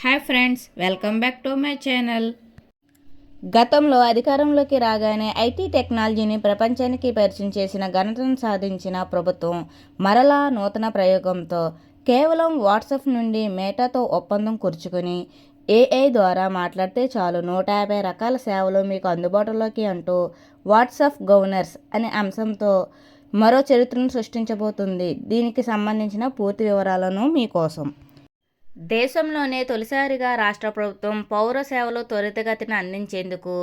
Hi friends, welcome back to my channel. గతంలో అధికారంలోకి రాగానే ఐటీ టెక్నాలజీని ప్రపంచానికి పరిచయం చేసిన ఘనతను సాధించిన ప్రభుత్వం మరలా నూతన ప్రయోగంతో కేవలం వాట్సాప్ నుండి మేటాతో ఒప్పందం కుదుర్చుకుని ఏఐ ద్వారా మాట్లాడితే చాలు 150 రకాల సేవలు మీకు అందుబాటులోకి అంటూ వాట్సాప్ గవర్నర్స్ అనే అంశంతో మరో చరిత్రను సృష్టించబోతుంది. దీనికి సంబంధించిన పూర్తి వివరాలను మీకోసం. దేశంలోనే తొలిసారిగా రాష్ట్ర ప్రభుత్వం పౌర సేవలు త్వరితగతిన అందించేందుకు,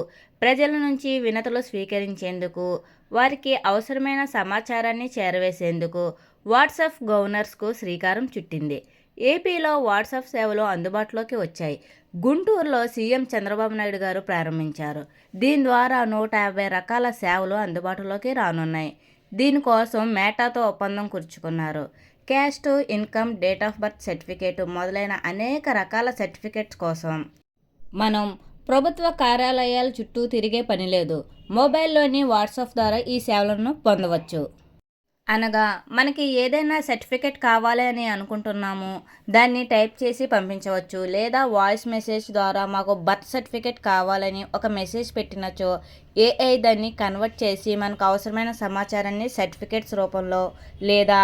ప్రజల నుంచి వినతులు స్వీకరించేందుకు, వారికి అవసరమైన సమాచారాన్ని చేరవేసేందుకు వాట్సాప్ గవర్నర్స్కు శ్రీకారం చుట్టింది. ఏపీలో వాట్సాప్ సేవలు అందుబాటులోకి వచ్చాయి. గుంటూరులో సీఎం చంద్రబాబు నాయుడు గారు ప్రారంభించారు. దీని ద్వారా 150 రకాల సేవలు అందుబాటులోకి రానున్నాయి. దీనికోసం మేటాతో ఒప్పందం కుదుర్చుకున్నారు. Caste, income, date of birth certificate మొదలైన అనేక రకాల సర్టిఫికేట్స్ కోసం మనం ప్రభుత్వ కార్యాలయాల చుట్టూ తిరిగే పని లేదు. మొబైల్లోని వాట్సాప్ ద్వారా ఈ సేవలను పొందవచ్చు. అనగా మనకి ఏదైనా సర్టిఫికేట్ కావాలి అని అనుకుంటున్నాము, దాన్ని టైప్ చేసి పంపించవచ్చు. లేదా వాయిస్ మెసేజ్ ద్వారా మాకు బర్త్ సర్టిఫికేట్ కావాలని ఒక మెసేజ్ పెట్టినచో ఏఐ దాన్ని కన్వర్ట్ చేసి మనకు అవసరమైన సమాచారాన్ని సర్టిఫికేట్స్ రూపంలో లేదా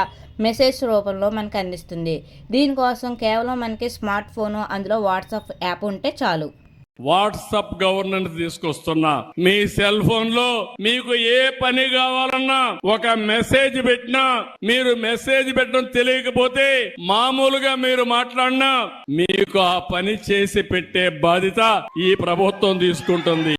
మెసేజ్ రూపంలో మనకు అందిస్తుంది. దీనికోసం కేవలం మనకి స్మార్ట్ ఫోను, అందులో వాట్సాప్ యాప్ ఉంటే చాలు. వాట్సాప్ గవర్నెన్స్ తీసుకొస్తున్నా. మీ సెల్ ఫోన్ లో మీకు ఏ పని కావాలన్నా ఒక మెసేజ్ పెట్టినా, మీరు మెసేజ్ పెట్టడం తెలియకపోతే మామూలుగా మీరు మాట్లాడినా మీకు ఆ పని చేసి పెట్టే బాధ్యత ఈ ప్రభుత్వం తీసుకుంటుంది.